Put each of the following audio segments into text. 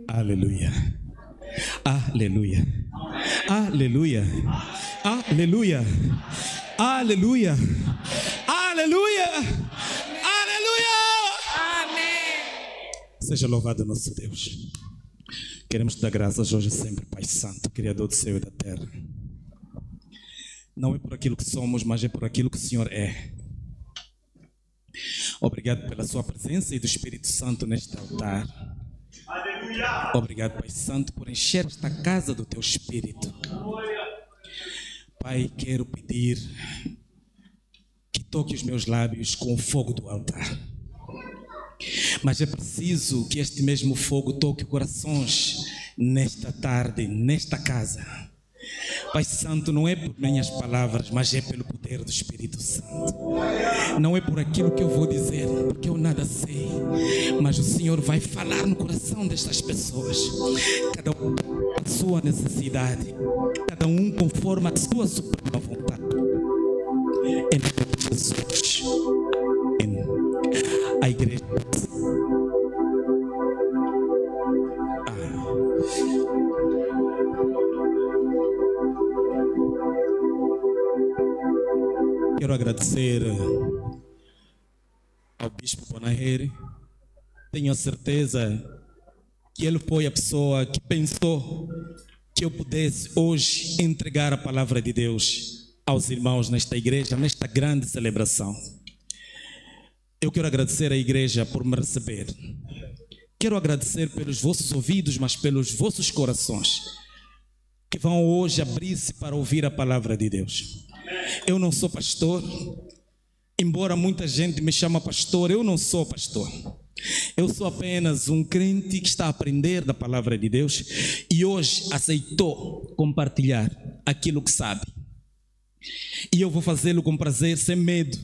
Aleluia. Aleluia. Aleluia. Aleluia. Aleluia. Aleluia. Aleluia. Amém. Seja louvado nosso Deus. Queremos te dar graças hoje e sempre, Pai Santo, Criador do céu e da terra. Não é por aquilo que somos, mas é por aquilo que o Senhor é. Obrigado pela sua presença e do Espírito Santo neste altar. Aleluia. Obrigado, Pai Santo, por encher esta casa do teu Espírito. Pai, quero pedir que toque os meus lábios com o fogo do altar. Mas é preciso que este mesmo fogo toque corações nesta tarde, nesta casa. Pai Santo, não é por minhas palavras, mas é pelo poder do Espírito Santo. Não é por aquilo que eu vou dizer, porque eu nada sei, mas o Senhor vai falar no coração destas pessoas, cada um com a sua necessidade, cada um conforme a sua suprema vontade. Em nome de Jesus. A igreja. Quero agradecer ao Bispo Bonahere. Tenho a certeza que ele foi a pessoa que pensou que eu pudesse hoje entregar a palavra de Deus aos irmãos nesta igreja, nesta grande celebração. Eu quero agradecer à igreja por me receber. Quero agradecer pelos vossos ouvidos, mas pelos vossos corações, que vão hoje abrir-se para ouvir a palavra de Deus. Eu não sou pastor, embora muita gente me chame pastor, eu não sou pastor. Eu sou apenas um crente que está a aprender da palavra de Deus e hoje aceitou compartilhar aquilo que sabe. E eu vou fazê-lo com prazer, sem medo.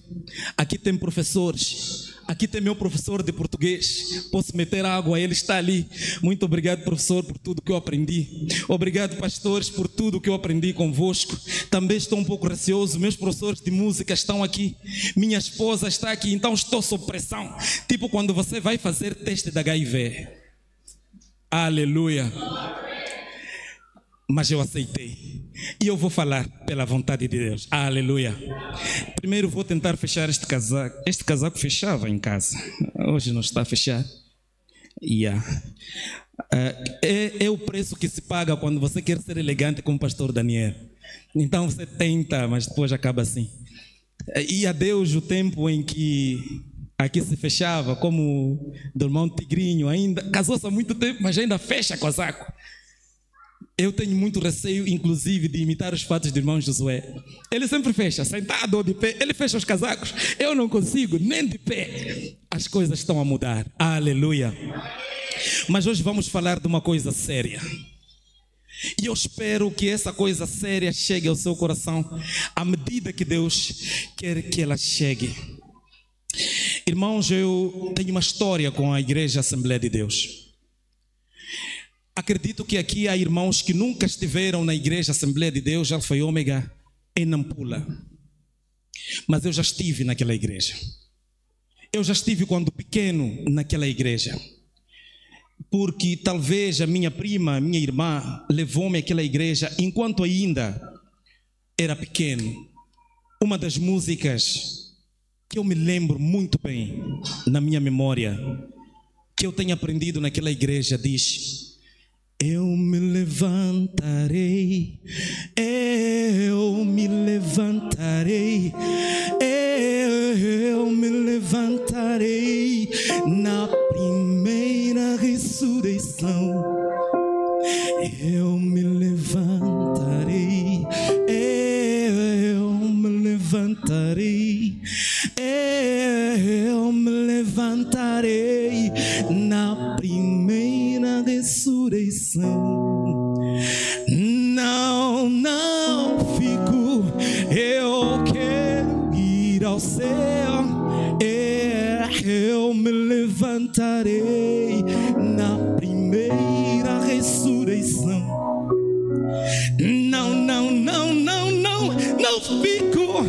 Aqui tem professores, aqui tem meu professor de português. Posso meter água, ele está ali. Muito obrigado, professor, por tudo que eu aprendi. Obrigado, pastores, por tudo que eu aprendi convosco. Também estou um pouco receoso, meus professores de música estão aqui. Minha esposa está aqui, então estou sob pressão. Tipo quando você vai fazer teste da HIV. Aleluia. Mas eu aceitei. E eu vou falar pela vontade de Deus. Aleluia. Primeiro vou tentar fechar este casaco. Este casaco fechava em casa. Hoje não está a fechar. É o preço que se paga quando você quer ser elegante como o pastor Daniel. Então você tenta, mas depois acaba assim. E a Deus o tempo em que aqui se fechava, como do irmão Tigrinho, ainda casou-se há muito tempo, mas ainda fecha casaco. Eu tenho muito receio, inclusive, de imitar os fatos do irmão Josué. Ele sempre fecha, sentado ou de pé, ele fecha os casacos. Eu não consigo, nem de pé. As coisas estão a mudar. Aleluia. Mas hoje vamos falar de uma coisa séria. E eu espero que essa coisa séria chegue ao seu coração à medida que Deus quer que ela chegue. Irmãos, eu tenho uma história com a Igreja Assembleia de Deus. Acredito que aqui há irmãos que nunca estiveram na Igreja Assembleia de Deus, Alfa e Ômega, em Nampula. Mas eu já estive naquela igreja. Eu já estive quando pequeno naquela igreja. Porque talvez a minha prima, minha irmã, levou-me àquela igreja enquanto ainda era pequeno. Uma das músicas que eu me lembro muito bem na minha memória, que eu tenho aprendido naquela igreja, diz: eu me levantarei, eu me levantarei, eu me levantarei na primeira ressurreição. Eu me levantarei, eu me levantarei, eu me levantarei na primeira ressurreição. Não, não fico, eu quero ir ao céu. Eu me levantarei na primeira ressurreição. Não, não, não, não, não, não fico,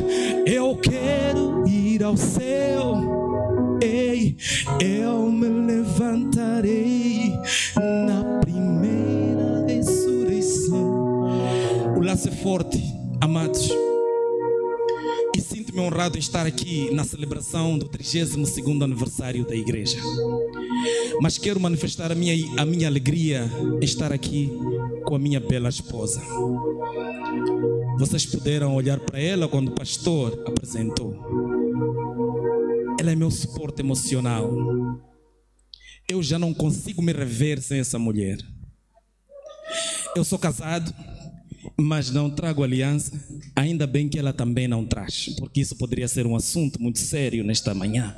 eu quero ir ao céu. Ei, eu me levantarei na abraço é forte, amados. E sinto-me honrado em estar aqui na celebração do 32º aniversário da igreja. Mas quero manifestar a minha alegria em estar aqui com a minha bela esposa. Vocês puderam olhar para ela quando o pastor apresentou. Ela é meu suporte emocional. Eu já não consigo me rever sem essa mulher. Eu sou casado, mas não trago aliança. Ainda bem que ela também não traz, porque isso poderia ser um assunto muito sério nesta manhã.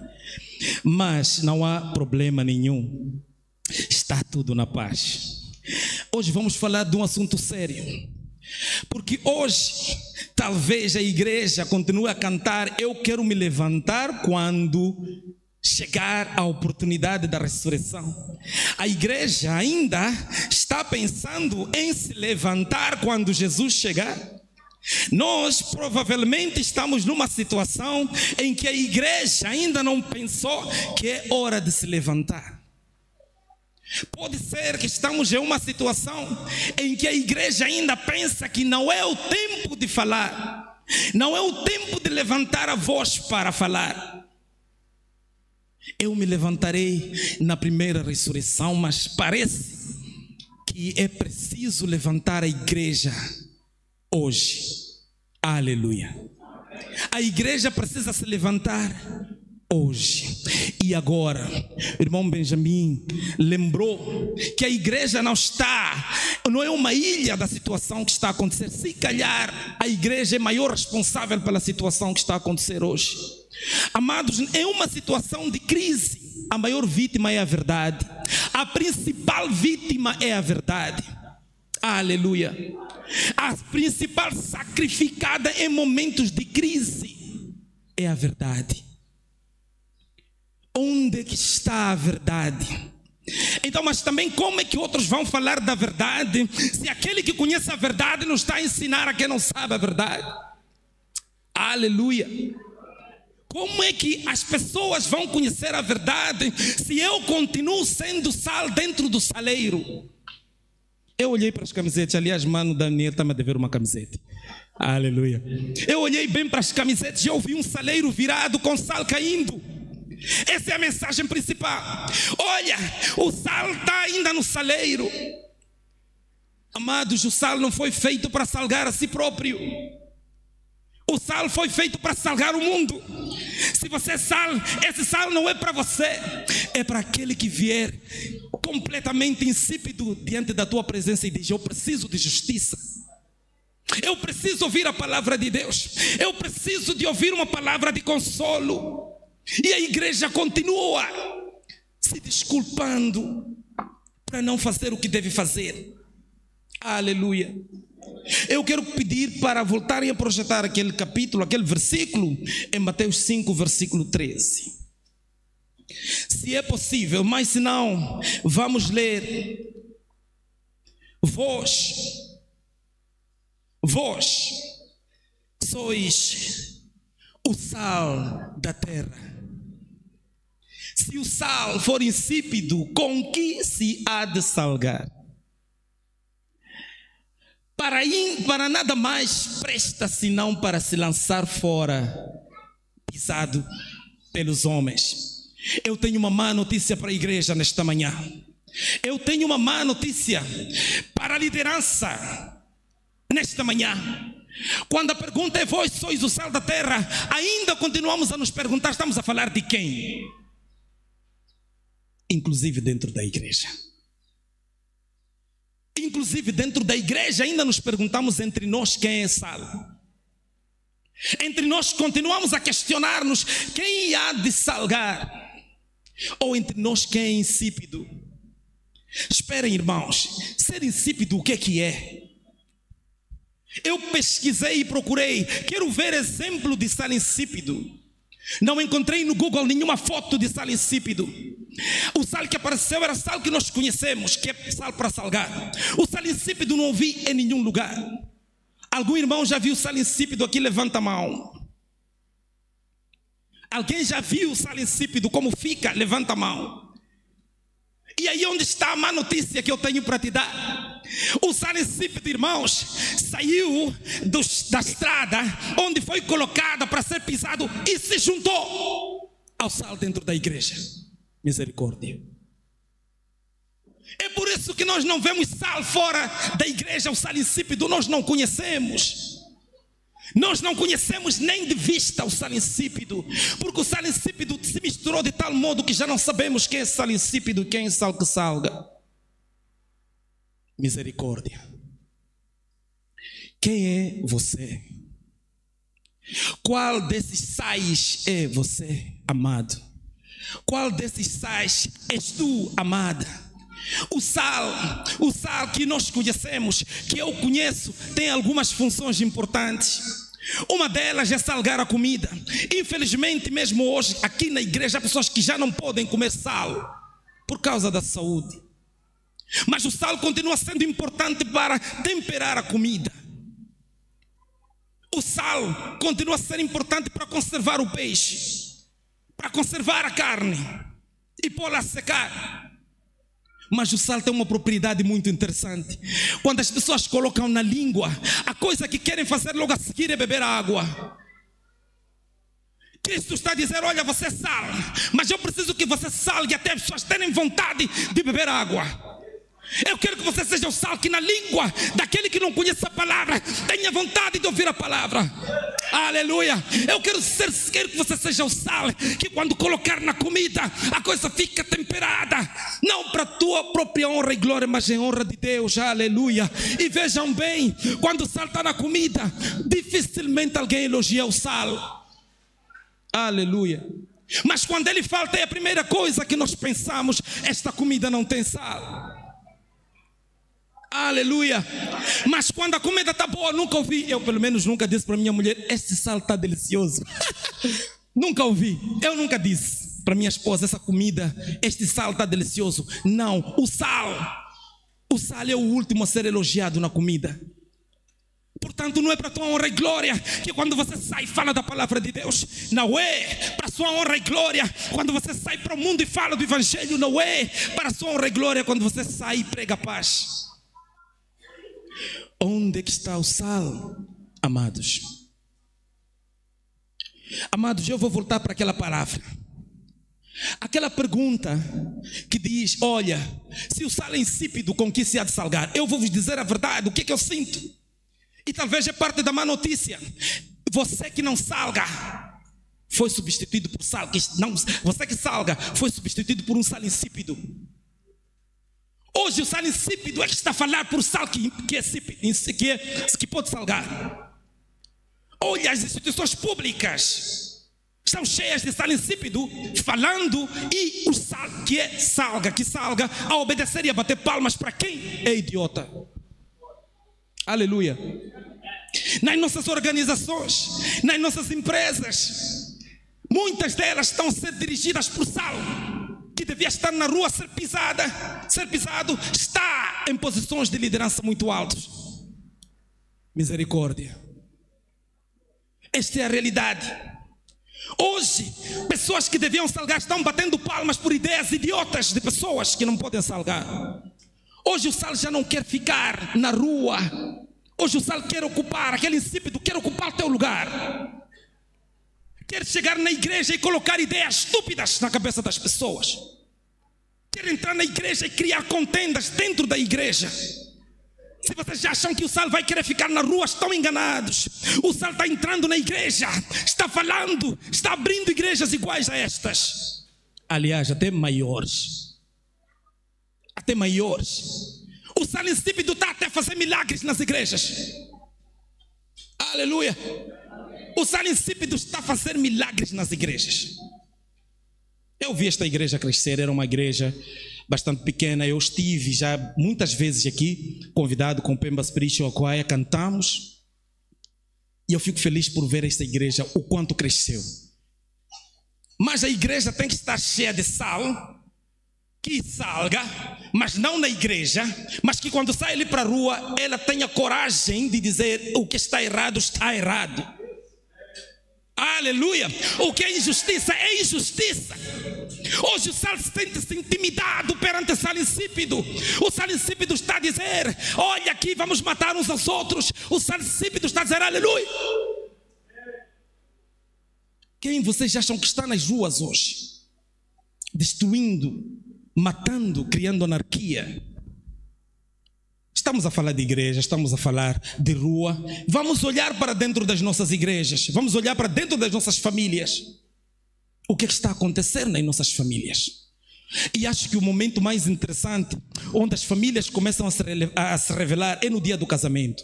Mas não há problema nenhum. Está tudo na paz. Hoje vamos falar de um assunto sério, porque hoje talvez a igreja continue a cantar "Eu quero me levantar quando chegar a oportunidade da ressurreição". A igreja ainda está pensando em se levantar quando Jesus chegar. Nós provavelmente estamos numa situação em que a igreja ainda não pensou que é hora de se levantar. Pode ser que estamos em uma situação em que a igreja ainda pensa que não é o tempo de falar, não é o tempo de levantar a voz para falar. Eu me levantarei na primeira ressurreição, mas parece que é preciso levantar a igreja hoje. Aleluia. A igreja precisa se levantar hoje. E agora, o irmão Benjamin lembrou que a igreja não é uma ilha da situação que está a acontecer. Se calhar a igreja é maior responsável pela situação que está a acontecer hoje. Amados, é uma situação de crise. A maior vítima é a verdade. A principal vítima é a verdade. Aleluia. A principal sacrificada em momentos de crise é a verdade. Onde é que está a verdade? Então, mas também como é que outros vão falar da verdade se aquele que conhece a verdade não está a ensinar a quem não sabe a verdade? Aleluia. Como é que as pessoas vão conhecer a verdade se eu continuo sendo sal dentro do saleiro? Eu olhei para as camisetas. Aliás, mano, Daniel está-me a dever uma camiseta. Aleluia. Eu olhei bem para as camisetas e eu vi um saleiro virado com sal caindo. Essa é a mensagem principal. Olha, o sal está ainda no saleiro. Amados, o sal não foi feito para salgar a si próprio. O sal foi feito para salgar o mundo. Se você é sal, esse sal não é para você, é para aquele que vier completamente insípido diante da tua presença e diz: eu preciso de justiça, eu preciso ouvir a palavra de Deus, eu preciso de ouvir uma palavra de consolo. E a igreja continua se desculpando para não fazer o que deve fazer. Aleluia. Eu quero pedir para voltarem a projetar aquele capítulo, aquele versículo em Mateus 5, versículo 13. Se é possível, mas se não, vamos ler. Vós sois o sal da terra. Se o sal for insípido, com que se há de salgar? Para nada mais presta senão para se lançar fora, pisado pelos homens. Eu tenho uma má notícia para a igreja nesta manhã. Eu tenho uma má notícia para a liderança nesta manhã. Quando a pergunta é: vós sois o sal da terra, ainda continuamos a nos perguntar: estamos a falar de quem? Inclusive dentro da igreja. Inclusive dentro da igreja ainda nos perguntamos entre nós quem é sal. Entre nós continuamos a questionar-nos quem há de salgar. Ou entre nós quem é insípido. Esperem, irmãos, ser insípido o que é? Eu pesquisei e procurei, quero ver exemplo de sal insípido. Não encontrei no Google nenhuma foto de sal insípido. O sal que apareceu era sal que nós conhecemos, que é sal para salgar. O sal insípido não ouvi em nenhum lugar. Algum irmão já viu sal insípido aqui? Levanta a mão. Alguém já viu sal insípido como fica? Levanta a mão. E aí onde está a má notícia que eu tenho para te dar? O sal insípido, irmãos, saiu da estrada onde foi colocada para ser pisado e se juntou ao sal dentro da igreja. Misericórdia. É por isso que nós não vemos sal fora da igreja. O sal insípido nós não conhecemos. Nós não conhecemos nem de vista o sal insípido, porque o sal insípido se misturou de tal modo que já não sabemos quem é sal insípido e quem é sal que salga. Misericórdia. Quem é você? Qual desses sais é você, amado? Qual desses sais és tu, amada? O sal que nós conhecemos, que eu conheço, tem algumas funções importantes. Uma delas é salgar a comida. Infelizmente, mesmo hoje, aqui na igreja, há pessoas que já não podem comer sal por causa da saúde. Mas o sal continua sendo importante para temperar a comida. O sal continua a ser importante para conservar o peixe, para conservar a carne e pô-la a secar. Mas o sal tem uma propriedade muito interessante. Quando as pessoas colocam na língua, a coisa que querem fazer logo a seguir é beber água. Cristo está a dizer: olha, você é sal, mas eu preciso que você salgue até as pessoas terem vontade de beber água. Eu quero que você seja o sal que na língua daquele que não conhece a palavra tenha vontade de ouvir a palavra. Aleluia. Eu quero que você seja o sal que quando colocar na comida a coisa fica temperada, não para a tua própria honra e glória, mas em honra de Deus. Aleluia. E vejam bem, quando o sal está na comida, dificilmente alguém elogia o sal. Aleluia. Mas quando ele falta, é a primeira coisa que nós pensamos: esta comida não tem sal. Aleluia. Mas quando a comida está boa, nunca ouvi. Eu pelo menos nunca disse para minha mulher: este sal está delicioso. Nunca ouvi. Eu nunca disse para minha esposa: essa comida, este sal está delicioso. Não, o sal é o último a ser elogiado na comida. Portanto, não é para a tua honra e glória que quando você sai e fala da palavra de Deus. Não é para a sua honra e glória quando você sai para o mundo e fala do evangelho. Não é para a sua honra e glória quando você sai e prega a paz. Onde é que está o sal, amados? Amados, eu vou voltar para aquela palavra. Aquela pergunta que diz: olha, se o sal é insípido, com que se há de salgar? Eu vou vos dizer a verdade, o que é que eu sinto. E talvez é parte da má notícia. Você que não salga foi substituído por sal. Você que salga foi substituído por um sal insípido. Hoje o sal insípido é que está a falar por sal que pode salgar. Olha, as instituições públicas estão cheias de sal insípido falando, e o sal que salga a obedecer e a bater palmas para quem é idiota. Aleluia. Nas nossas organizações, nas nossas empresas, muitas delas estão a ser dirigidas por sal que devia estar na rua, ser pisado, está em posições de liderança muito altas. Misericórdia. Esta é a realidade. Hoje, pessoas que deviam salgar estão batendo palmas por ideias idiotas de pessoas que não podem salgar. Hoje o sal já não quer ficar na rua. Hoje o sal quer ocupar, aquele insípido quer ocupar o teu lugar. Quer chegar na igreja e colocar ideias estúpidas na cabeça das pessoas. Quer entrar na igreja e criar contendas dentro da igreja. Se vocês acham que o sal vai querer ficar na rua, estão enganados. O sal está entrando na igreja, está falando, está abrindo igrejas iguais a estas. Aliás, até maiores. Até maiores. O sal insípido está até a fazer milagres nas igrejas. Aleluia. O sal insípido está a fazer milagres nas igrejas. Eu vi esta igreja crescer, era uma igreja bastante pequena. Eu estive já muitas vezes aqui, convidado com Pemba Spiritual Choir, cantamos. E eu fico feliz por ver esta igreja, o quanto cresceu. Mas a igreja tem que estar cheia de sal, que salga, mas não na igreja, mas que quando sai ali para a rua, ela tenha coragem de dizer: o que está errado, está errado. Aleluia. O que é injustiça, é injustiça. Hoje o sal sente-se intimidado perante o sal insípido. O sal insípido está a dizer: dizer: olha aqui, vamos matar uns aos outros. O salsípido está a dizer aleluia. Quem vocês acham que está nas ruas hoje? Destruindo, matando, criando anarquia. Estamos a falar de igreja, estamos a falar de rua. Vamos olhar para dentro das nossas igrejas, vamos olhar para dentro das nossas famílias. O que está a acontecer nas nossas famílias? E acho que o momento mais interessante, onde as famílias começam a se revelar, é no dia do casamento.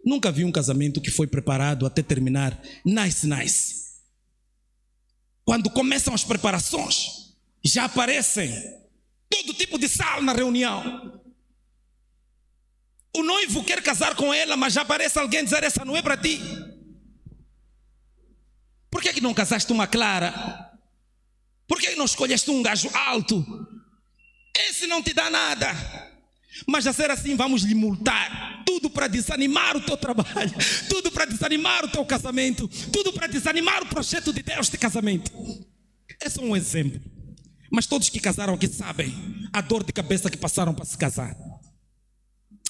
Nunca vi um casamento que foi preparado até terminar nice. Quando começam as preparações, já aparecem todo tipo de sal na reunião. O noivo quer casar com ela, mas já aparece alguém dizer: essa não é para ti. Por que não casaste uma clara? Por que não escolheste um gajo alto? Esse não te dá nada. Mas a ser assim, vamos lhe multar. Tudo para desanimar o teu trabalho, tudo para desanimar o teu casamento, tudo para desanimar o projeto de Deus de casamento. É só um exemplo. Mas todos que casaram aqui sabem a dor de cabeça que passaram para se casar.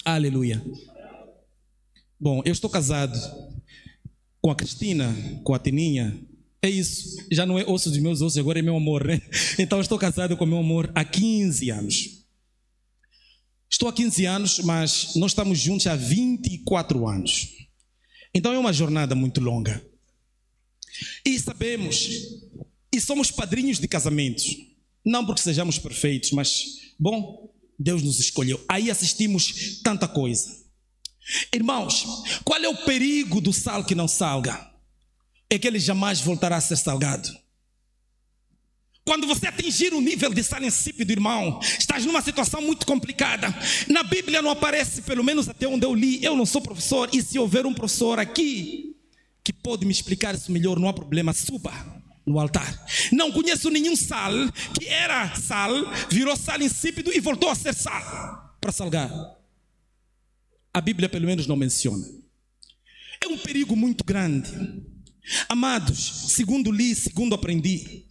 Aleluia. Bom, eu estou casado com a Cristina, com a Tininha. É isso, já não é osso dos meus ossos, agora é meu amor, né? Então eu estou casado com meu amor há 15 anos. Estou há 15 anos, mas nós estamos juntos há 24 anos. Então é uma jornada muito longa. E sabemos, e somos padrinhos de casamentos. Não porque sejamos perfeitos, mas, bom, Deus nos escolheu. Aí assistimos tanta coisa. Irmãos, qual é o perigo do sal que não salga? É que ele jamais voltará a ser salgado. Quando você atingir o nível de sal insípido, irmão, estás numa situação muito complicada. Na Bíblia não aparece, pelo menos até onde eu li. Eu não sou professor, e se houver um professor aqui que pode me explicar isso melhor, não há problema, suba no altar. Não conheço nenhum sal que era sal, virou sal insípido e voltou a ser sal para salgar. A Bíblia pelo menos não menciona. É um perigo muito grande. Amados, segundo li, segundo aprendi,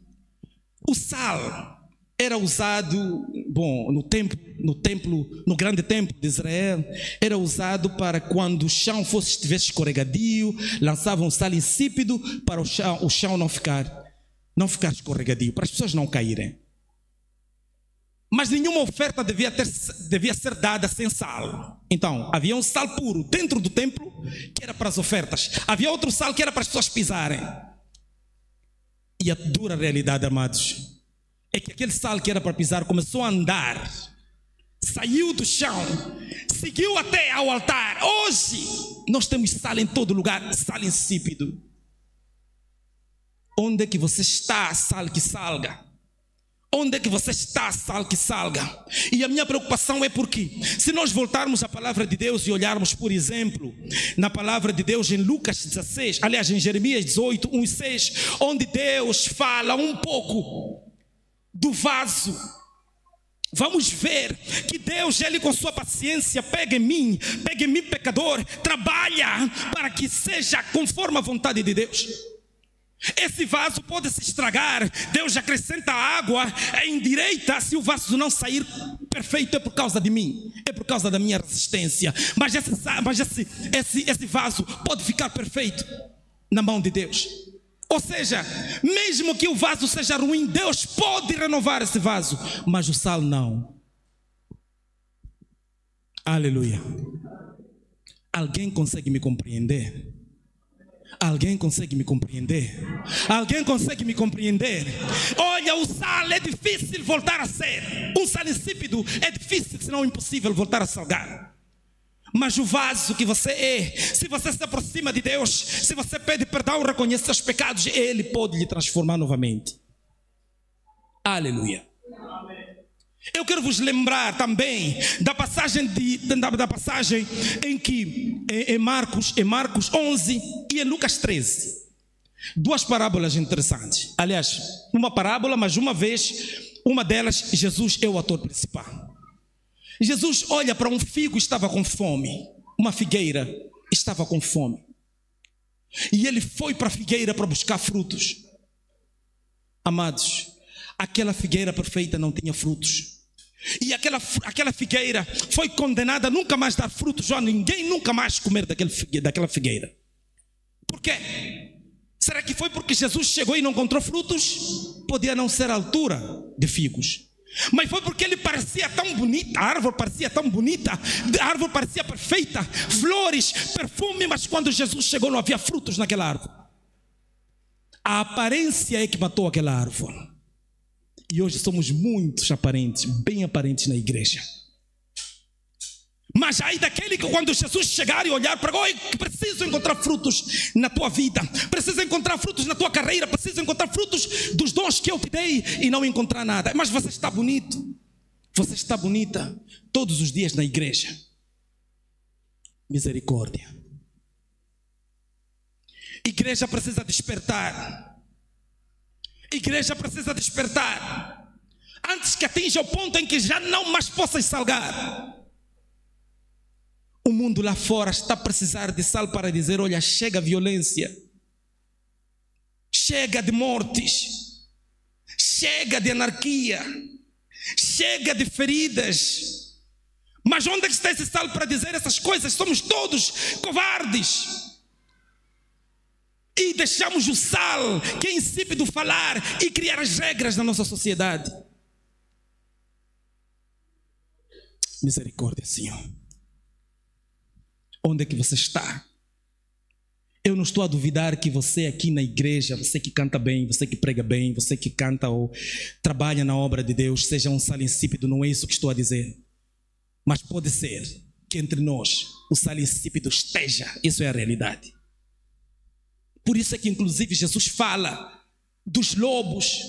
o sal era usado, bom, no grande templo de Israel, era usado para quando o chão estivesse escorregadio, lançavam sal insípido para o chão não ficar escorregadio, para as pessoas não caírem. Mas nenhuma oferta devia ser dada sem sal. Então, havia um sal puro dentro do templo, que era para as ofertas. Havia outro sal que era para as pessoas pisarem. E a dura realidade, amados, é que aquele sal que era para pisar começou a andar, saiu do chão, seguiu até ao altar. Hoje, nós temos sal em todo lugar, sal insípido. Onde é que você está, sal que salga? Onde é que você está, sal que salga? E a minha preocupação é porque, se nós voltarmos à palavra de Deus e olharmos, por exemplo, na palavra de Deus em Lucas 16, aliás, em Jeremias 18, 1 e 6, onde Deus fala um pouco do vaso, vamos ver que Deus, Ele com sua paciência, pega em mim pecador, trabalha para que seja conforme a vontade de Deus. Esse vaso pode se estragar, Deus acrescenta água, endireita. Se o vaso não sair perfeito, é por causa de mim, é por causa da minha resistência. Mas esse vaso pode ficar perfeito na mão de Deus. Ou seja, mesmo que o vaso seja ruim, Deus pode renovar esse vaso, mas o sal não. Aleluia. Alguém consegue me compreender? Alguém consegue me compreender? Alguém consegue me compreender? Olha, o sal é difícil voltar a ser. Um sal insípido é difícil, se não impossível, voltar a salgar. Mas o vaso que você é, se você se aproxima de Deus, se você pede perdão, reconhece seus pecados, Ele pode lhe transformar novamente. Aleluia. Eu quero vos lembrar também da passagem em que em Marcos 11 e em Lucas 13. Duas parábolas interessantes. Aliás, uma parábola, mas uma delas, Jesus é o ator principal. Jesus olha para um figo, estava com fome. Uma figueira estava com fome. E ele foi para a figueira para buscar frutos. Amados, aquela figueira perfeita não tinha frutos. E aquela figueira foi condenada a nunca mais dar frutos, ou a ninguém nunca mais comer daquela figueira. Por quê? Será que foi porque Jesus chegou e não encontrou frutos? Podia não ser a altura de figos, mas foi porque ele parecia tão bonita, a árvore parecia tão bonita, a árvore parecia perfeita, flores, perfume, mas quando Jesus chegou não havia frutos naquela árvore. A aparência é que matou aquela árvore. E hoje somos muitos aparentes, bem aparentes na igreja. Mas aí daquele que quando Jesus chegar e olhar para oi, preciso encontrar frutos na tua vida, preciso encontrar frutos na tua carreira, preciso encontrar frutos dos dons que eu te dei, e não encontrar nada. Mas você está bonito, você está bonita todos os dias na igreja. Misericórdia. Igreja precisa despertar. Igreja precisa despertar antes que atinja o ponto em que já não mais possas salgar. O mundo lá fora está a precisar de sal para dizer: olha, chega a violência, chega de mortes, chega de anarquia, chega de feridas. Mas onde é que está esse sal para dizer essas coisas? Somos todos covardes. E deixamos o sal, que é insípido, falar e criar as regras na nossa sociedade. Misericórdia, Senhor. Onde é que você está? Eu não estou a duvidar que você aqui na igreja, você que canta bem, você que prega bem, você que canta ou trabalha na obra de Deus, seja um sal insípido, não é isso que estou a dizer. Mas pode ser que entre nós o sal insípido esteja, isso é a realidade. Por isso é que inclusive Jesus fala dos lobos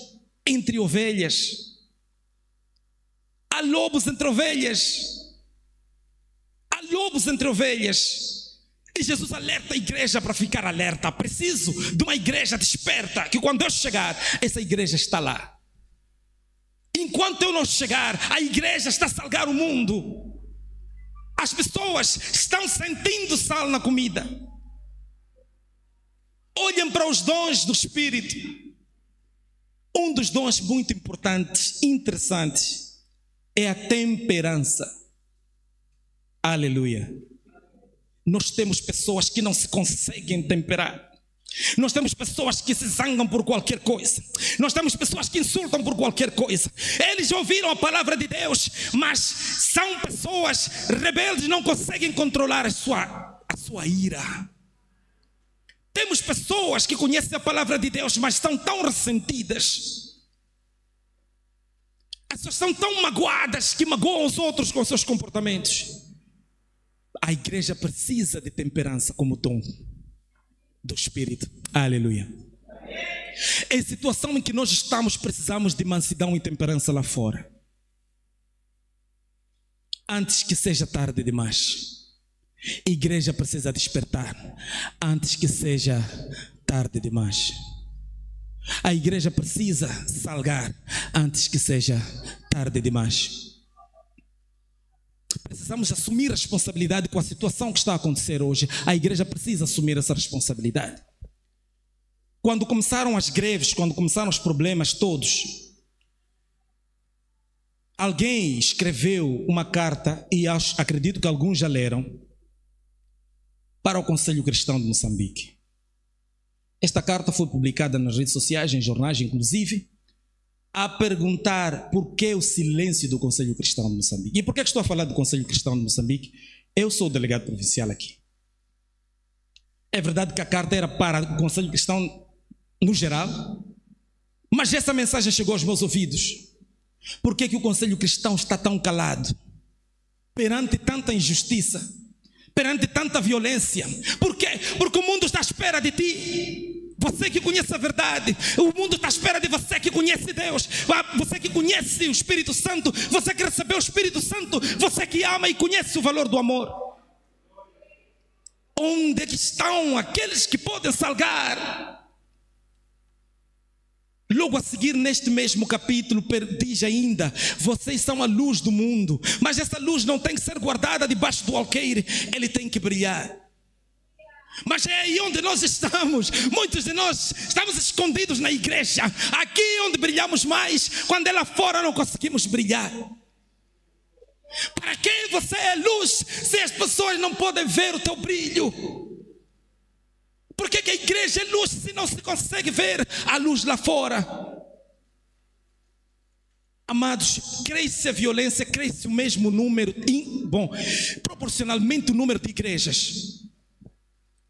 entre ovelhas. Há lobos entre ovelhas. Há lobos entre ovelhas. E Jesus alerta a igreja para ficar alerta. Preciso de uma igreja desperta, que quando eu chegar, essa igreja está lá. Enquanto eu não chegar, a igreja está a salgar o mundo. As pessoas estão sentindo sal na comida. Olhem para os dons do Espírito. Um dos dons muito importantes, interessantes, é a temperança. Aleluia. Nós temos pessoas que não se conseguem temperar. Nós temos pessoas que se zangam por qualquer coisa. Nós temos pessoas que insultam por qualquer coisa. Eles ouviram a palavra de Deus, mas são pessoas rebeldes, não conseguem controlar a sua ira. Temos pessoas que conhecem a palavra de Deus, mas estão tão ressentidas. As pessoas são tão magoadas que magoam os outros com seus comportamentos. A igreja precisa de temperança como dom do Espírito. Aleluia. Em situação em que nós estamos, precisamos de mansidão e temperança lá fora. Antes que seja tarde demais. A igreja precisa despertar antes que seja tarde demais. A igreja precisa salgar antes que seja tarde demais. Precisamos assumir a responsabilidade com a situação que está a acontecer hoje. A igreja precisa assumir essa responsabilidade. Quando começaram as greves, quando começaram os problemas todos, alguém escreveu uma carta, e acredito que alguns já leram, para o Conselho Cristão de Moçambique. Esta carta foi publicada nas redes sociais, em jornais inclusive, a perguntar por que o silêncio do Conselho Cristão de Moçambique. E por que estou a falar do Conselho Cristão de Moçambique? Eu sou o delegado provincial aqui. É verdade que a carta era para o Conselho Cristão no geral, mas essa mensagem chegou aos meus ouvidos. Por que o Conselho Cristão está tão calado perante tanta injustiça, perante tanta violência? Por quê? Porque o mundo está à espera de ti. Você que conhece a verdade, o mundo está à espera de você que conhece Deus, você que conhece o Espírito Santo, você que recebeu o Espírito Santo, você que ama e conhece o valor do amor. Onde é que estão aqueles que podem salgar? Logo a seguir, neste mesmo capítulo, diz ainda: vocês são a luz do mundo, mas essa luz não tem que ser guardada debaixo do alqueire, ele tem que brilhar. Mas é aí onde nós estamos. Muitos de nós estamos escondidos na igreja, aqui onde brilhamos mais, quando é lá fora não conseguimos brilhar. Para quem você é luz se as pessoas não podem ver o teu brilho? Por que a igreja é luz se não se consegue ver a luz lá fora? Amados, cresce a violência, cresce o mesmo número, proporcionalmente o número de igrejas.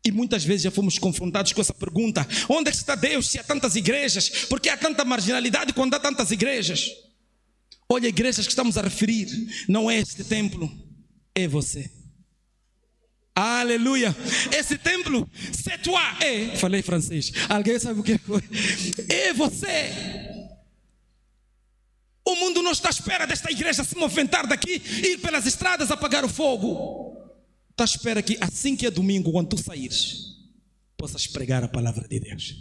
E muitas vezes já fomos confrontados com essa pergunta: onde é que está Deus se há tantas igrejas? Por que há tanta marginalidade quando há tantas igrejas? Olha, igrejas que estamos a referir, não é este templo, é você. Aleluia. Esse templo, c'est toi, falei francês, alguém sabe o que foi? É você. O mundo não está à espera desta igreja se movimentar daqui, ir pelas estradas apagar o fogo. Está à espera que assim que é domingo, quando tu saíres, possas pregar a palavra de Deus.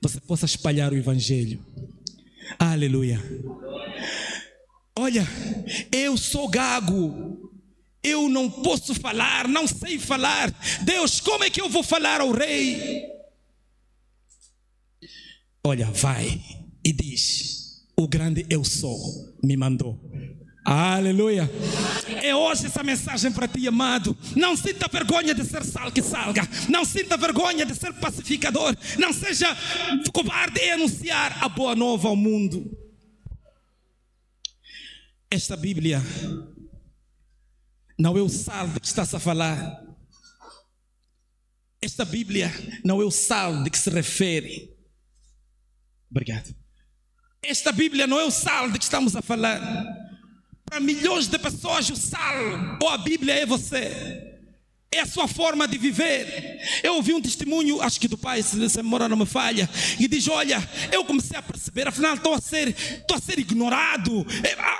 Você possa espalhar o evangelho. Aleluia. Olha, eu sou gago. Eu não posso falar, não sei falar. Deus, como é que eu vou falar ao rei? Olha, vai e diz: o grande eu sou me mandou. Aleluia. É hoje essa mensagem para ti, amado. Não sinta vergonha de ser sal que salga. Não sinta vergonha de ser pacificador. Não seja covarde em anunciar a boa nova ao mundo. Esta Bíblia não é o sal de que estás a falar. Esta Bíblia não é o sal de que se refere. Obrigado. Esta Bíblia não é o sal de que estamos a falar. Para milhões de pessoas o sal ou a Bíblia é você. É a sua forma de viver. Eu ouvi um testemunho, acho que do pai, se a memória não me falha, e diz: olha, eu comecei a perceber, afinal estou a ser ignorado.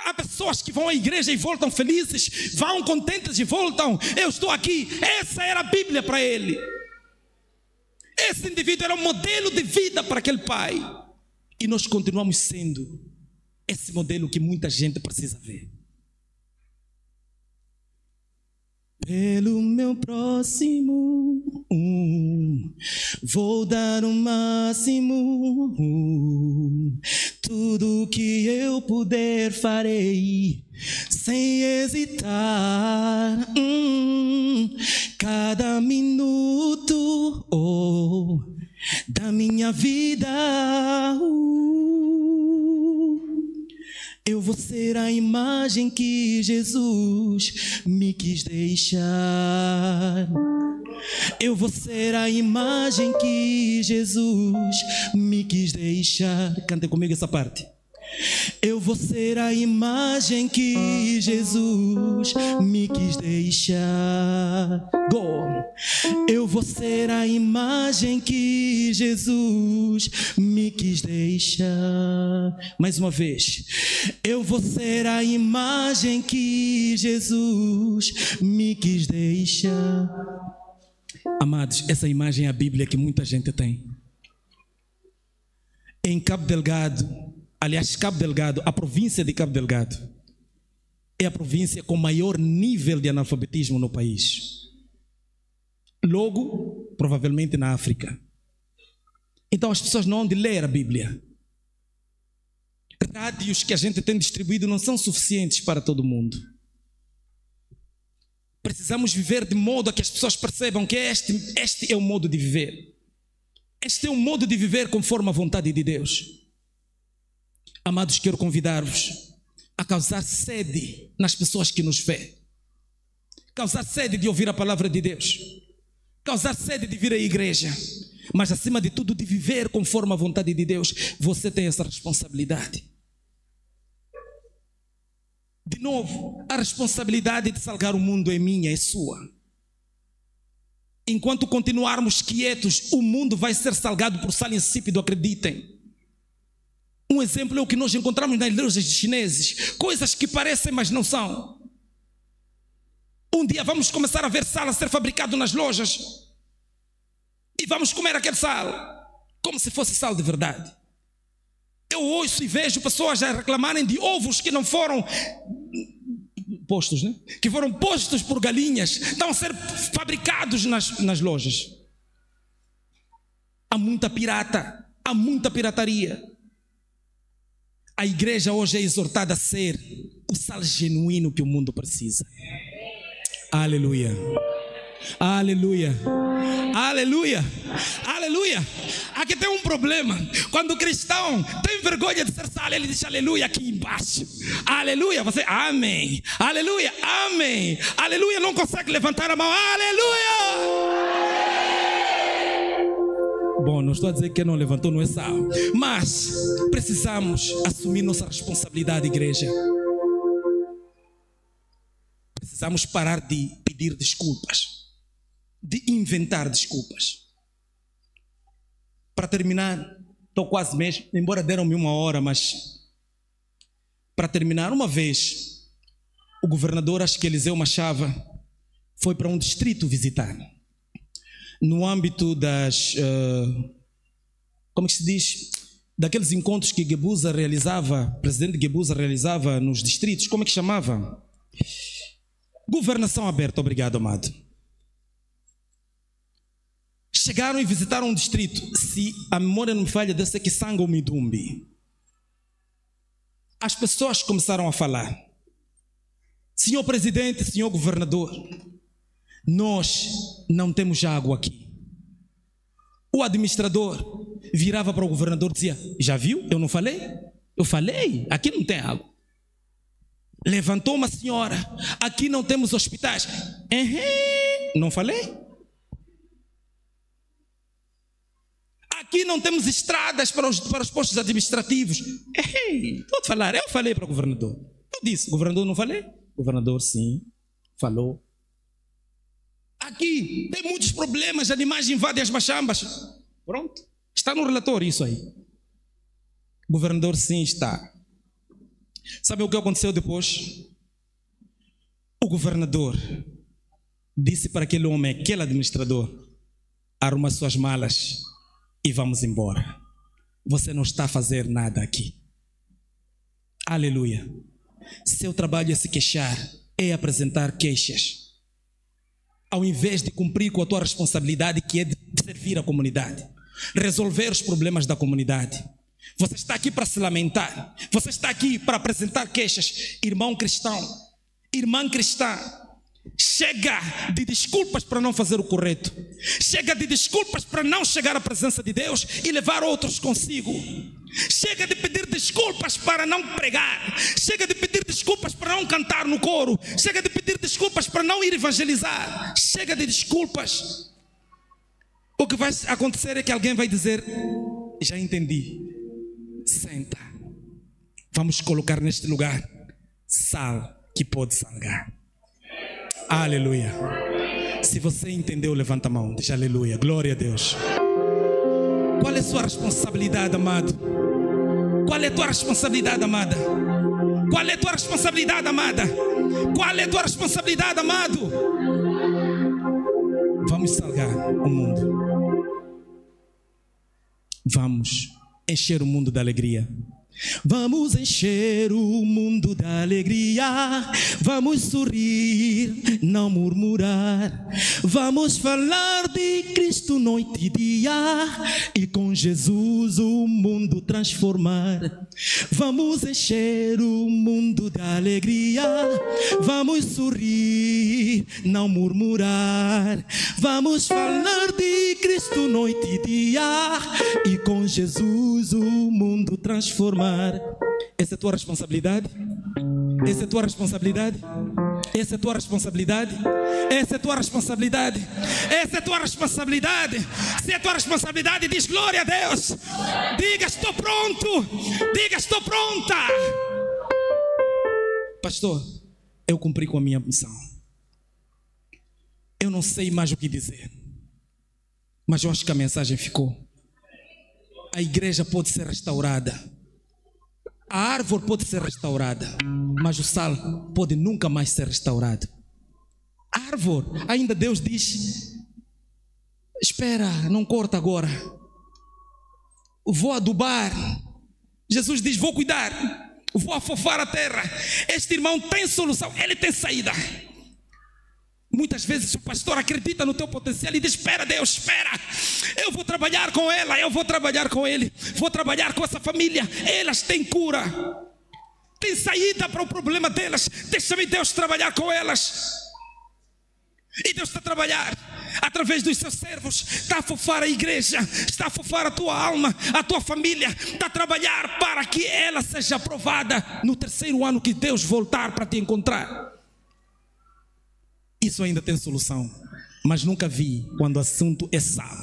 Há pessoas que vão à igreja e voltam felizes, vão contentes e voltam. Eu estou aqui. Essa era a Bíblia para ele. Esse indivíduo era um modelo de vida para aquele pai. E nós continuamos sendo esse modelo que muita gente precisa ver. Pelo meu próximo, vou dar o máximo. Tudo que eu puder farei, sem hesitar. Cada minuto da minha vida, eu vou ser a imagem que Jesus me quis deixar. Eu vou ser a imagem que Jesus me quis deixar. Cantem comigo essa parte. Eu vou ser a imagem que Jesus me quis deixar. Go! Eu vou ser a imagem que Jesus me quis deixar. Mais uma vez. Eu vou ser a imagem que Jesus me quis deixar. Amados, essa imagem é a Bíblia que muita gente tem. Em Cabo Delgado, aliás, Cabo Delgado, a província de Cabo Delgado é a província com maior nível de analfabetismo no país. Logo, provavelmente na África. Então as pessoas não hão de ler a Bíblia. Rádios que a gente tem distribuído não são suficientes para todo mundo. Precisamos viver de modo a que as pessoas percebam que este é o modo de viver. Este é o modo de viver conforme a vontade de Deus. Amados, quero convidar-vos a causar sede nas pessoas que nos vê. Causar sede de ouvir a palavra de Deus. Causar sede de vir à igreja. Mas acima de tudo de viver conforme a vontade de Deus. Você tem essa responsabilidade. De novo, a responsabilidade de salgar o mundo é minha, é sua. Enquanto continuarmos quietos, o mundo vai ser salgado por sal insípido, acreditem. Um exemplo é o que nós encontramos nas lojas de chineses. Coisas que parecem, mas não são. Um dia vamos começar a ver sal a ser fabricado nas lojas. E vamos comer aquele sal como se fosse sal de verdade. Eu ouço e vejo pessoas a reclamarem de ovos que não foram postos, né? Que foram postos por galinhas. Estão a ser fabricados nas lojas. Há muita pirata. Há muita pirataria. A igreja hoje é exortada a ser o sal genuíno que o mundo precisa. Aleluia. Aleluia. Aleluia. Aleluia. Aqui tem um problema. Quando o cristão tem vergonha de ser sal, ele diz aleluia aqui embaixo. Aleluia. Você, amém. Aleluia. Amém. Aleluia. Não consegue levantar a mão. Aleluia. Bom, não estou a dizer que quem não levantou não é sal, mas precisamos assumir nossa responsabilidade, igreja. Precisamos parar de pedir desculpas, de inventar desculpas. Para terminar, estou quase mesmo, embora deram-me 1 hora, mas para terminar, uma vez, o governador, acho que Eliseu Machava, foi para um distrito visitar. No âmbito das, como que se diz, daqueles encontros que Guebuza realizava, o presidente Guebuza realizava nos distritos, como é que chamava? Governação aberta, obrigado, amado. Chegaram e visitaram um distrito, se a memória não me falha, desse aqui, Sanga ou Midumbi. As pessoas começaram a falar: senhor presidente, senhor governador, nós não temos água aqui. O administrador virava para o governador e dizia: já viu? Eu não falei? Eu falei, aqui não tem água. Levantou uma senhora: aqui não temos hospitais. Não falei? Aqui não temos estradas para os postos administrativos. Estou a falar, eu falei para o governador. Eu disse, governador, não falei? Governador, sim, falou. Aqui tem muitos problemas, animais invadem as machambas. Pronto, está no relatório isso aí. Governador, sim, está. Sabe o que aconteceu depois? O governador disse para aquele homem, aquele administrador: arruma suas malas e vamos embora. Você não está a fazer nada aqui. Aleluia. Seu trabalho é se queixar, é apresentar queixas, ao invés de cumprir com a tua responsabilidade, que é de servir a comunidade, resolver os problemas da comunidade. Você está aqui para se lamentar, você está aqui para apresentar queixas. Irmão cristão, irmã cristã, chega de desculpas para não fazer o correto, chega de desculpas para não chegar à presença de Deus e levar outros consigo. Chega de pedir desculpas para não pregar, chega de pedir desculpas para não cantar no coro, chega de pedir desculpas para não ir evangelizar. Chega de desculpas. O que vai acontecer é que alguém vai dizer: já entendi, senta, vamos colocar neste lugar sal que pode salgar. Aleluia. Se você entendeu, levanta a mão, diz aleluia, glória a Deus. Qual é a sua responsabilidade, amado? Qual é a tua responsabilidade, amada? Qual é a tua responsabilidade, amada? Qual é a tua responsabilidade, amado? Vamos salgar o mundo. Vamos encher o mundo de alegria. Vamos encher o mundo da alegria, vamos sorrir, não murmurar, vamos falar de Cristo noite e dia e com Jesus o mundo transformar. Vamos encher o mundo da alegria, vamos sorrir, não murmurar, vamos falar de Cristo noite e dia e com Jesus o mundo transformar. Essa é a tua responsabilidade? Essa é a tua responsabilidade? Essa é a tua responsabilidade? Essa é a tua responsabilidade? Essa é a tua responsabilidade? Se é a tua responsabilidade, diz glória a Deus. Diga estou pronto. Diga estou pronta. Pastor, eu cumpri com a minha missão. Eu não sei mais o que dizer, mas eu acho que a mensagem ficou. A igreja pode ser restaurada. A árvore pode ser restaurada, mas o sal pode nunca mais ser restaurado. A árvore, ainda Deus diz: espera, não corta agora, vou adubar. Jesus diz: vou cuidar, vou afofar a terra. Este irmão tem solução, ele tem saída. Muitas vezes o pastor acredita no teu potencial e diz: espera Deus, espera, eu vou trabalhar com ela, eu vou trabalhar com ele, vou trabalhar com essa família, elas têm cura, têm saída para o problema delas, deixa-me Deus trabalhar com elas. E Deus está a trabalhar através dos seus servos, está a fofar a igreja, está a fofar a tua alma, a tua família, está a trabalhar para que ela seja aprovada no terceiro ano que Deus voltar para te encontrar. Isso ainda tem solução, mas nunca vi quando o assunto é sal,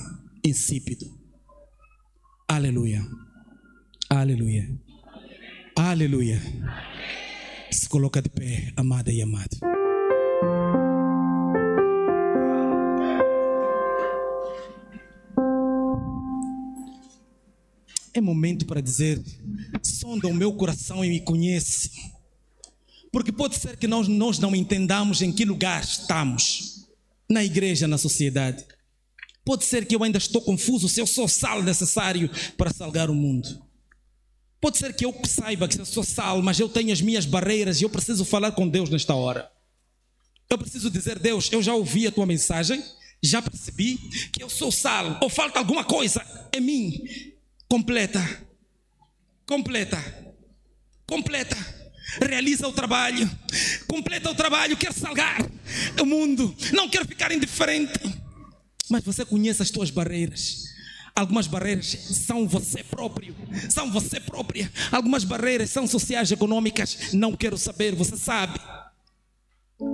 insípido. Aleluia, aleluia, aleluia. Se coloca de pé, amada e amado. É momento para dizer: sonda o meu coração e me conhece. Porque pode ser que nós não entendamos em que lugar estamos, na igreja, na sociedade. Pode ser que eu ainda estou confuso se eu sou sal necessário para salgar o mundo. Pode ser que eu saiba que eu sou sal, mas eu tenho as minhas barreiras e eu preciso falar com Deus nesta hora. Eu preciso dizer: Deus, eu já ouvi a tua mensagem, já percebi que eu sou sal, ou falta alguma coisa em mim. Completa, completa, completa. Realiza o trabalho, completa o trabalho. Quer salgar o mundo, não quer ficar indiferente. Mas você conhece as tuas barreiras. Algumas barreiras são você próprio, são você própria. Algumas barreiras são sociais, econômicas. Não quero saber, você sabe.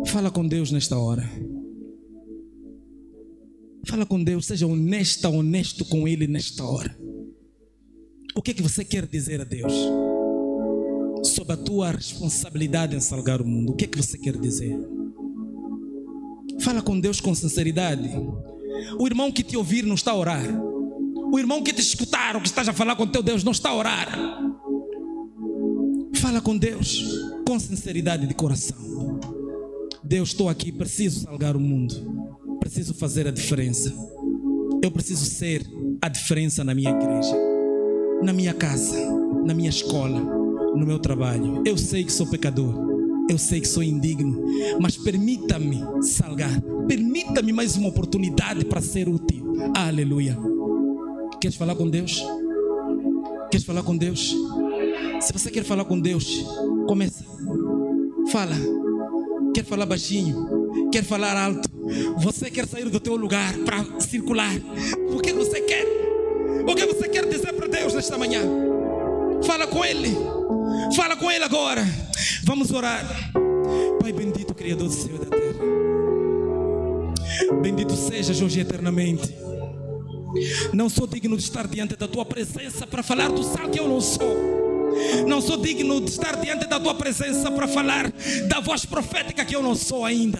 Fala com Deus nesta hora. Fala com Deus, seja honesta, honesto com Ele nesta hora. O que é que você quer dizer a Deus sobre a tua responsabilidade em salgar o mundo? O que é que você quer dizer? Fala com Deus com sinceridade. O irmão que te ouvir não está a orar. O irmão que te escutar, o que estás a falar com teu Deus, não está a orar. Fala com Deus com sinceridade de coração. Deus, estou aqui, preciso salgar o mundo, preciso fazer a diferença. Eu preciso ser a diferença na minha igreja, na minha casa, na minha escola, no meu trabalho. Eu sei que sou pecador, eu sei que sou indigno, mas permita-me salgar, permita-me mais uma oportunidade para ser útil. Aleluia. Queres falar com Deus? Queres falar com Deus? Se você quer falar com Deus, começa. Fala. Quer falar baixinho? Quer falar alto? Você quer sair do teu lugar para circular? O que você quer? O que você quer dizer para Deus nesta manhã? Fala com Ele. Fala com Ele agora. Vamos orar. Pai bendito, Criador do céu e da terra, bendito sejas hoje eternamente. Não sou digno de estar diante da tua presença para falar do sal que eu não sou. Não sou digno de estar diante da tua presença para falar da voz profética que eu não sou ainda.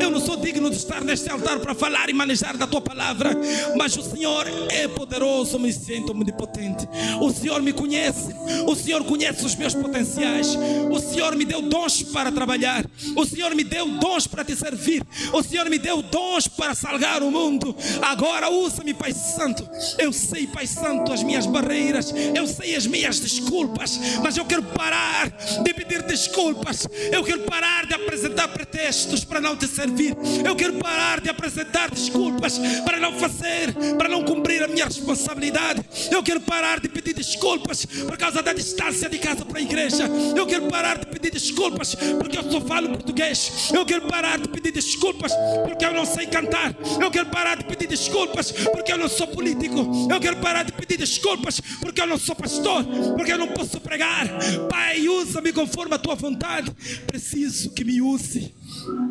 Eu não sou digno de estar neste altar para falar e manejar da tua palavra, mas o Senhor é poderoso, onisciente, omnipotente. O Senhor me conhece, o Senhor conhece os meus potenciais. O Senhor me deu dons para trabalhar, o Senhor me deu dons para te servir, o Senhor me deu dons para salgar o mundo. Agora usa-me, Pai Santo. Eu sei, Pai Santo, as minhas barreiras, eu sei as minhas desculpas, mas eu quero parar de pedir desculpas. Eu quero parar de apresentar pretextos para não te servir. Eu quero parar de apresentar desculpas para não fazer, para não cumprir a minha responsabilidade. Eu quero parar de pedir desculpas por causa da distância de casa para a igreja. Eu quero parar de pedir desculpas porque eu só falo português. Eu quero parar de pedir desculpas porque eu não sei cantar. Eu quero parar de pedir desculpas porque eu não sou político. Eu quero parar de pedir desculpas porque eu não sou pastor, porque eu não posso pregar. Pai, usa-me conforme a tua vontade. Preciso que me use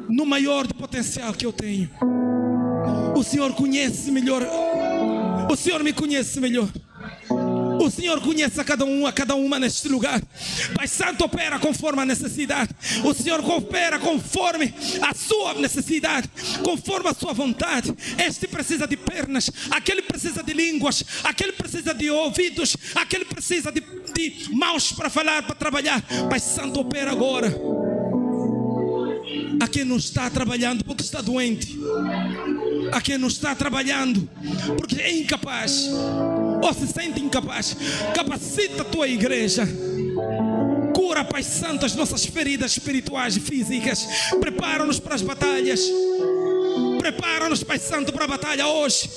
no maior do potencial que eu tenho. O Senhor conhece melhor. O Senhor me conhece melhor. O Senhor conhece a cada uma neste lugar. Pai Santo, opera conforme a necessidade. O Senhor opera conforme a sua necessidade, conforme a sua vontade. Este precisa de pernas, aquele precisa de línguas, aquele precisa de ouvidos, aquele precisa de mãos para falar, para trabalhar. Pai Santo, opera agora. A quem não está trabalhando porque está doente, a quem não está trabalhando porque é incapaz ou se sente incapaz, capacita a tua igreja, cura Cura, Pai Santo, as nossas feridas espirituais e físicas. Prepara-nos para as batalhas. Prepara-nos, Pai Santo, para a batalha hoje.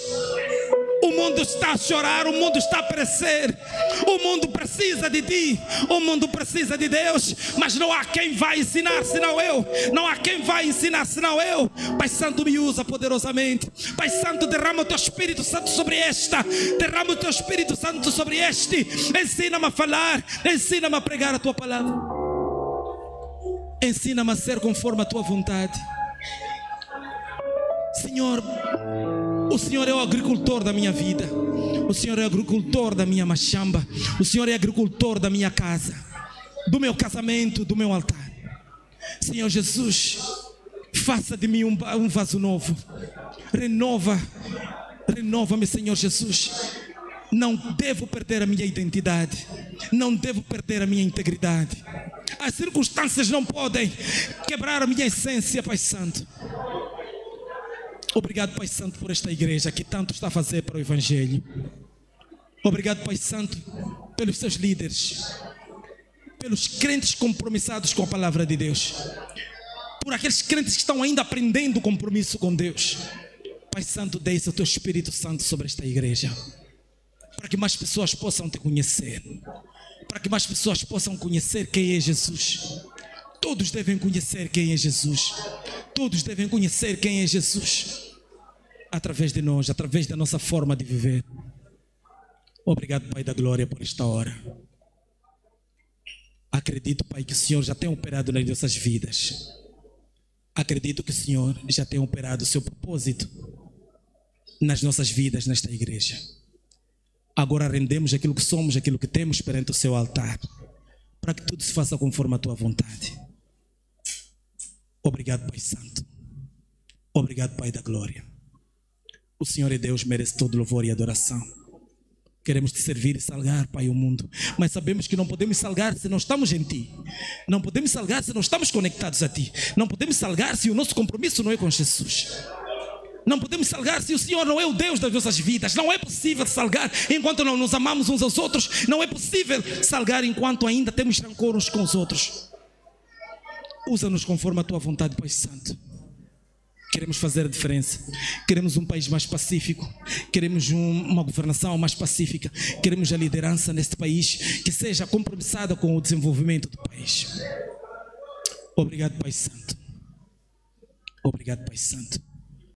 O mundo está a chorar, o mundo está a perecer. O mundo precisa de ti, o mundo precisa de Deus. Mas não há quem vai ensinar senão eu. Não há quem vai ensinar senão eu. Pai Santo, me usa poderosamente. Pai Santo, derrama o teu Espírito Santo sobre esta. Derrama o teu Espírito Santo sobre este. Ensina-me a falar, ensina-me a pregar a tua palavra. Ensina-me a ser conforme a tua vontade. Senhor, o Senhor é o agricultor da minha vida. O Senhor é o agricultor da minha machamba. O Senhor é o agricultor da minha casa, do meu casamento, do meu altar. Senhor Jesus, faça de mim um vaso novo. Renova-me, Senhor Jesus. Não devo perder a minha identidade. Não devo perder a minha integridade. As circunstâncias não podem quebrar a minha essência, Pai Santo. Obrigado, Pai Santo, por esta igreja que tanto está a fazer para o Evangelho. Obrigado, Pai Santo, pelos seus líderes, pelos crentes compromissados com a palavra de Deus, por aqueles crentes que estão ainda aprendendo o compromisso com Deus. Pai Santo, deixa o teu Espírito Santo sobre esta igreja, para que mais pessoas possam te conhecer, para que mais pessoas possam conhecer quem é Jesus. Todos devem conhecer quem é Jesus. Todos devem conhecer quem é Jesus, através de nós, através da nossa forma de viver. Obrigado, Pai da Glória, por esta hora. Acredito, Pai, que o Senhor já tem operado nas nossas vidas. Acredito que o Senhor já tem operado o seu propósito nas nossas vidas, nesta igreja. Agora rendemos aquilo que somos, aquilo que temos perante o seu altar, para que tudo se faça conforme a tua vontade. Obrigado, Pai Santo. Obrigado, Pai da Glória. O Senhor é Deus, merece todo louvor e adoração. Queremos te servir e salgar, Pai, o mundo. Mas sabemos que não podemos salgar se não estamos em ti. Não podemos salgar se não estamos conectados a ti. Não podemos salgar se o nosso compromisso não é com Jesus. Não podemos salgar se o Senhor não é o Deus das nossas vidas. Não é possível salgar enquanto não nos amamos uns aos outros. Não é possível salgar enquanto ainda temos rancor uns com os outros. Usa-nos conforme a tua vontade, Pai Santo. Queremos fazer a diferença. Queremos um país mais pacífico. Queremos uma governação mais pacífica. Queremos a liderança neste país que seja compromissada com o desenvolvimento do país. Obrigado, Pai Santo. Obrigado, Pai Santo.